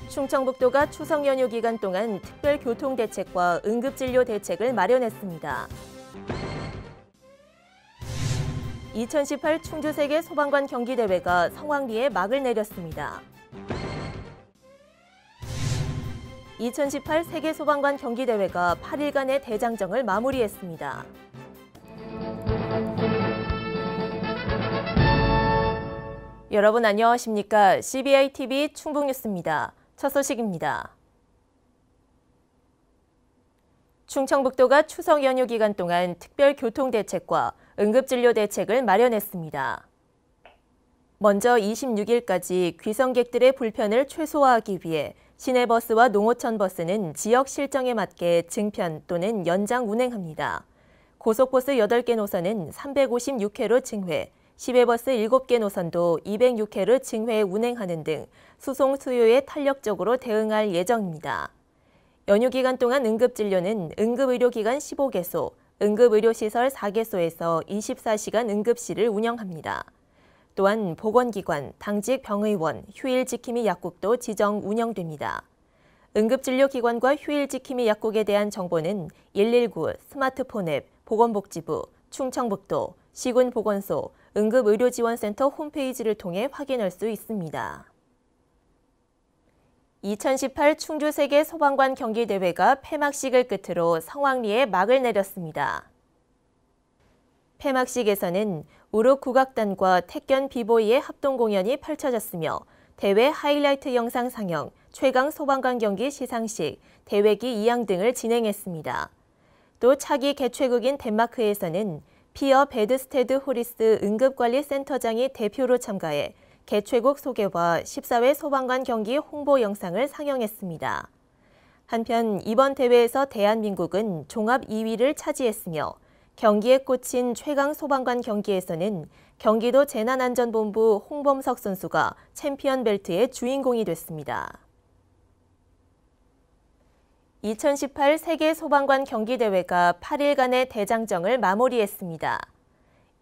충청북도가 추석 연휴 기간 동안 특별 교통 대책과 응급진료 대책을 마련했습니다. 2018 충주 세계 소방관 경기대회가 성황리에 막을 내렸습니다. 2018 세계 소방관 경기대회가 8일간의 대장정을 마무리했습니다. 여러분 안녕하십니까? CBI-TV 충북뉴스입니다. 첫 소식입니다. 충청북도가 추석 연휴 기간 동안 특별 교통 대책과 응급진료 대책을 마련했습니다. 먼저 26일까지 귀성객들의 불편을 최소화하기 위해 시내버스와 농어촌버스는 지역 실정에 맞게 증편 또는 연장 운행합니다. 고속버스 8개 노선은 356회로 증회, 시외버스 7개 노선도 206회로 증회 운행하는 등 수송 수요에 탄력적으로 대응할 예정입니다. 연휴 기간 동안 응급진료는 응급의료기관 15개소, 응급의료시설 4개소에서 24시간 응급실을 운영합니다. 또한 보건기관, 당직 병의원, 휴일지킴이 약국도 지정 운영됩니다. 응급진료기관과 휴일지킴이 약국에 대한 정보는 119, 스마트폰 앱, 보건복지부, 충청북도, 시군보건소, 응급의료지원센터 홈페이지를 통해 확인할 수 있습니다. 2018 충주 세계 소방관 경기대회가 폐막식을 끝으로 성황리에 막을 내렸습니다. 폐막식에서는 우르 국악단과 택견 비보이의 합동공연이 펼쳐졌으며 대회 하이라이트 영상 상영, 최강 소방관 경기 시상식, 대회기 2양 등을 진행했습니다. 또 차기 개최국인 덴마크에서는 피어 베드스테드 호리스 응급관리센터장이 대표로 참가해 개최국 소개와 14회 소방관 경기 홍보 영상을 상영했습니다. 한편 이번 대회에서 대한민국은 종합 2위를 차지했으며 경기에 꽂힌 최강 소방관 경기에서는 경기도 재난안전본부 홍범석 선수가 챔피언 벨트의 주인공이 됐습니다. 2018 세계 소방관 경기대회가 8일간의 대장정을 마무리했습니다.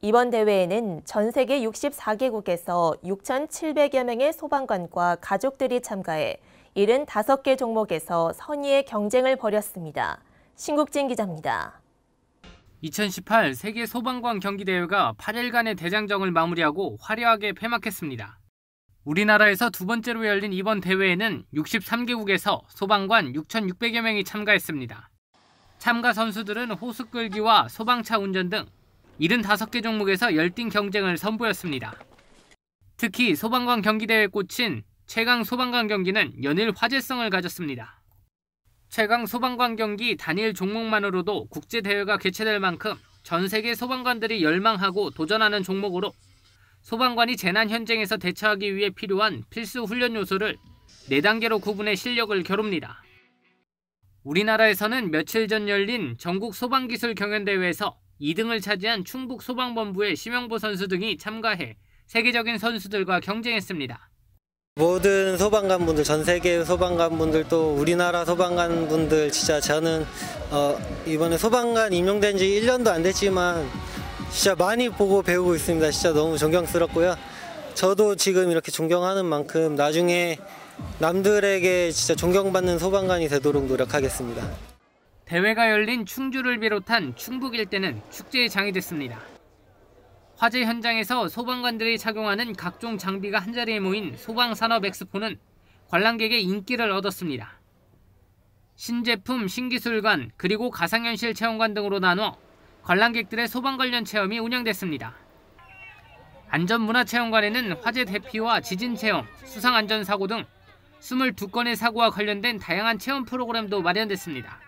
이번 대회에는 전 세계 64개국에서 6,700여 명의 소방관과 가족들이 참가해 75개 종목에서 선의의 경쟁을 벌였습니다. 신국진 기자입니다. 2018 세계 소방관 경기대회가 8일간의 대장정을 마무리하고 화려하게 폐막했습니다. 우리나라에서 두 번째로 열린 이번 대회에는 63개국에서 소방관 6,600여 명이 참가했습니다. 참가 선수들은 호수 끌기와 소방차 운전 등 75개 종목에서 열띤 경쟁을 선보였습니다. 특히 소방관 경기대회에 꽂힌 최강 소방관 경기는 연일 화제성을 가졌습니다. 최강 소방관 경기 단일 종목만으로도 국제대회가 개최될 만큼 전 세계 소방관들이 열망하고 도전하는 종목으로 소방관이 재난 현장에서 대처하기 위해 필요한 필수 훈련 요소를 4단계로 구분해 실력을 겨룹니다. 우리나라에서는 며칠 전 열린 전국 소방기술 경연대회에서 2등을 차지한 충북소방본부의 심영보 선수 등이 참가해 세계적인 선수들과 경쟁했습니다. 모든 소방관분들, 전 세계 소방관분들 또 우리나라 소방관분들 진짜 저는 이번에 소방관 임용된 지 1년도 안 됐지만 진짜 많이 보고 배우고 있습니다. 진짜 너무 존경스럽고요. 저도 지금 이렇게 존경하는 만큼 나중에 남들에게 진짜 존경받는 소방관이 되도록 노력하겠습니다. 대회가 열린 충주를 비롯한 충북 일대는 축제의 장이 됐습니다. 화재 현장에서 소방관들이 착용하는 각종 장비가 한자리에 모인 소방산업엑스포는 관람객의 인기를 얻었습니다. 신제품, 신기술관, 그리고 가상현실 체험관 등으로 나눠 관람객들의 소방 관련 체험이 운영됐습니다. 안전문화체험관에는 화재 대피와 지진체험, 수상안전사고 등 22건의 사고와 관련된 다양한 체험 프로그램도 마련됐습니다.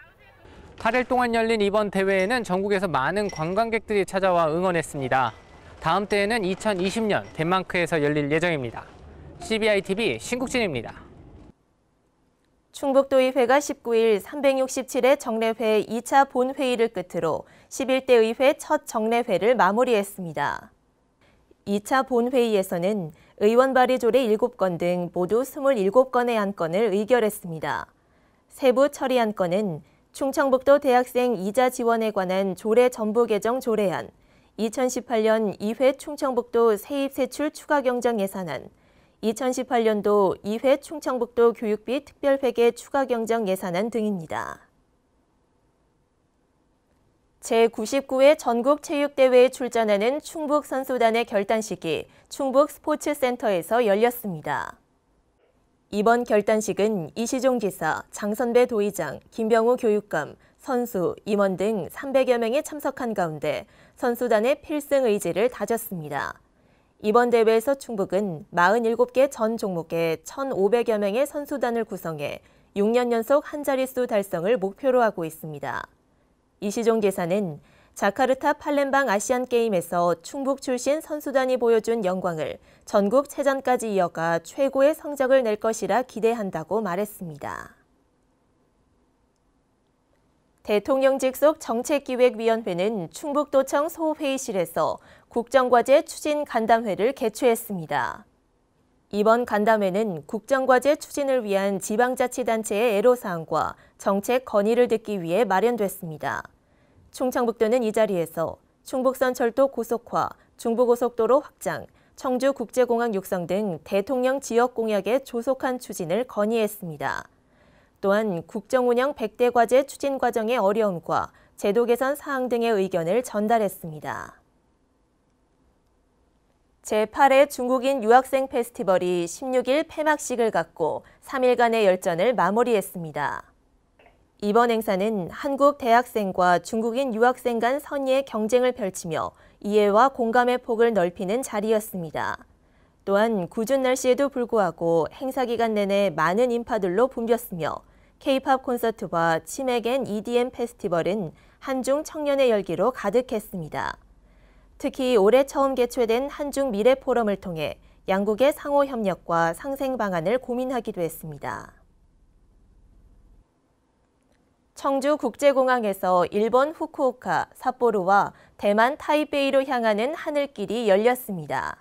8일 동안 열린 이번 대회에는 전국에서 많은 관광객들이 찾아와 응원했습니다. 다음 대회는 2020년 덴마크에서 열릴 예정입니다. CBI-TV 신국진입니다. 충북도의회가 19일 367회 정례회 2차 본회의를 끝으로 11대 의회 첫 정례회를 마무리했습니다. 2차 본회의에서는 의원 발의 조례 7건 등 모두 27건의 안건을 의결했습니다. 세부 처리 안건은 충청북도 대학생 이자 지원에 관한 조례 전부 개정 조례안, 2018년 2회 충청북도 세입세출 추가 경정 예산안, 2018년도 2회 충청북도 교육비 특별회계 추가 경정 예산안 등입니다. 제99회 전국체육대회에 출전하는 충북 선수단의 결단식이 충북 스포츠센터에서 열렸습니다. 이번 결단식은 이시종 지사, 장선배 도의장, 김병우 교육감, 선수, 임원 등 300여 명이 참석한 가운데 선수단의 필승 의지를 다졌습니다. 이번 대회에서 충북은 47개 전 종목에 1,500여 명의 선수단을 구성해 6년 연속 한 자릿수 달성을 목표로 하고 있습니다. 이시종 지사는 자카르타 팔렘방 아시안게임에서 충북 출신 선수단이 보여준 영광을 전국체전까지 이어가 최고의 성적을 낼 것이라 기대한다고 말했습니다. 대통령 직속 정책기획위원회는 충북도청 소회의실에서 국정과제 추진 간담회를 개최했습니다. 이번 간담회는 국정과제 추진을 위한 지방자치단체의 애로사항과 정책 건의를 듣기 위해 마련됐습니다. 충청북도는 이 자리에서 충북선 철도 고속화, 중부고속도로 확장, 청주국제공항 육성 등 대통령 지역 공약의 조속한 추진을 건의했습니다. 또한 국정운영 100대 과제 추진 과정의 어려움과 제도 개선 사항 등의 의견을 전달했습니다. 제8회 중국인 유학생 페스티벌이 16일 폐막식을 갖고 3일간의 열전을 마무리했습니다. 이번 행사는 한국 대학생과 중국인 유학생 간 선의의 경쟁을 펼치며 이해와 공감의 폭을 넓히는 자리였습니다. 또한 궂은 날씨에도 불구하고 행사 기간 내내 많은 인파들로 붐볐으며 K-팝 콘서트와 치맥 앤 EDM 페스티벌은 한중 청년의 열기로 가득했습니다. 특히 올해 처음 개최된 한중 미래 포럼을 통해 양국의 상호 협력과 상생 방안을 고민하기도 했습니다. 청주국제공항에서 일본 후쿠오카, 삿포로와 대만 타이베이로 향하는 하늘길이 열렸습니다.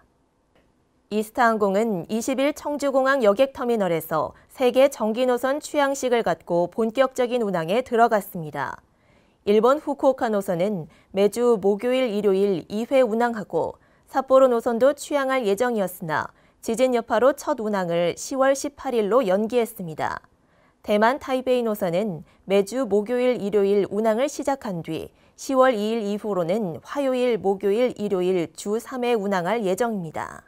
이스타항공은 20일 청주공항 여객터미널에서 세계 정기노선 취항식을 갖고 본격적인 운항에 들어갔습니다. 일본 후쿠오카 노선은 매주 목요일, 일요일 2회 운항하고 삿포로 노선도 취항할 예정이었으나 지진 여파로 첫 운항을 10월 18일로 연기했습니다. 대만 타이베이 노선은 매주 목요일, 일요일 운항을 시작한 뒤 10월 2일 이후로는 화요일, 목요일, 일요일 주 3회 운항할 예정입니다.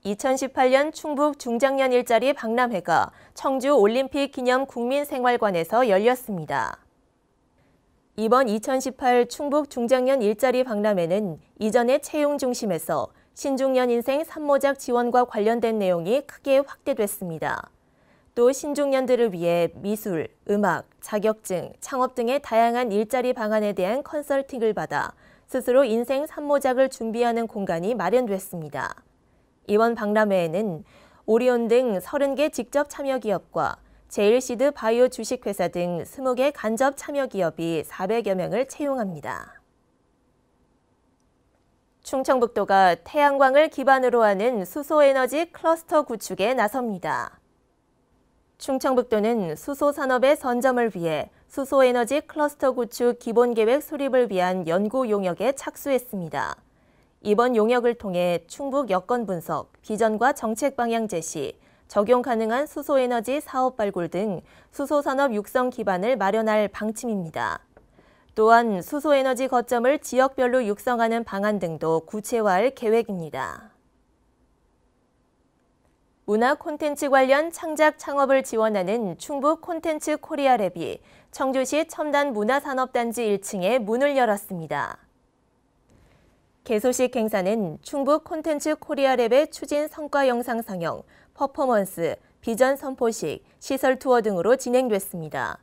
2018년 충북 중장년 일자리 박람회가 청주 올림픽 기념 국민생활관에서 열렸습니다. 이번 2018 충북 중장년 일자리 박람회는 이전의 채용 중심에서 신중년 인생 산모작 지원과 관련된 내용이 크게 확대됐습니다. 또 신중년들을 위해 미술, 음악, 자격증, 창업 등의 다양한 일자리 방안에 대한 컨설팅을 받아 스스로 인생 산모작을 준비하는 공간이 마련됐습니다. 이번 박람회에는 오리온 등 30개 직접 참여 기업과 제일시드 바이오 주식회사 등 20개 간접 참여 기업이 400여 명을 채용합니다. 충청북도가 태양광을 기반으로 하는 수소에너지 클러스터 구축에 나섭니다. 충청북도는 수소산업의 선점을 위해 수소에너지 클러스터 구축 기본계획 수립을 위한 연구 용역에 착수했습니다. 이번 용역을 통해 충북 여건 분석, 비전과 정책 방향 제시, 적용 가능한 수소에너지 사업 발굴 등 수소산업 육성 기반을 마련할 방침입니다. 또한 수소에너지 거점을 지역별로 육성하는 방안 등도 구체화할 계획입니다. 문화 콘텐츠 관련 창작 창업을 지원하는 충북 콘텐츠 코리아랩이 청주시 첨단 문화산업단지 1층에 문을 열었습니다. 개소식 행사는 충북 콘텐츠 코리아랩의 추진 성과 영상 상영, 퍼포먼스, 비전 선포식, 시설 투어 등으로 진행됐습니다.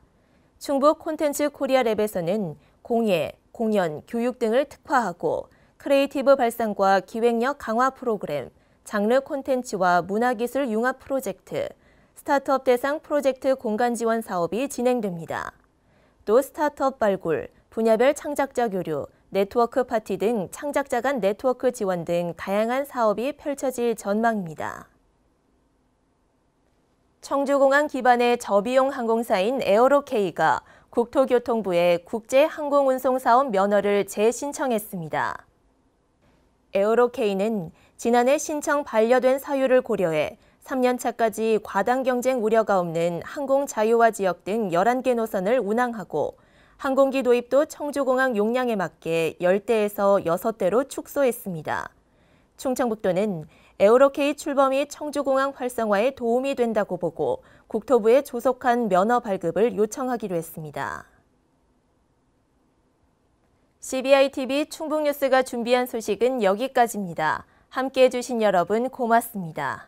충북 콘텐츠 코리아랩에서는 공예, 공연, 교육 등을 특화하고 크리에이티브 발상과 기획력 강화 프로그램, 장르 콘텐츠와 문화기술 융합 프로젝트, 스타트업 대상 프로젝트 공간 지원 사업이 진행됩니다. 또 스타트업 발굴, 분야별 창작자 교류, 네트워크 파티 등 창작자 간 네트워크 지원 등 다양한 사업이 펼쳐질 전망입니다. 청주공항 기반의 저비용 항공사인 에어로케이가 국토교통부에 국제항공운송사업 면허를 재신청했습니다. 에어로케이는 지난해 신청 반려된 사유를 고려해 3년차까지 과당 경쟁 우려가 없는 항공 자유화 지역 등 11개 노선을 운항하고 항공기 도입도 청주공항 용량에 맞게 10대에서 6대로 축소했습니다. 충청북도는 에어로케이 출범이 청주공항 활성화에 도움이 된다고 보고 국토부에 조속한 면허 발급을 요청하기로 했습니다. CBI-TV 충북뉴스가 준비한 소식은 여기까지입니다. 함께해 주신 여러분 고맙습니다.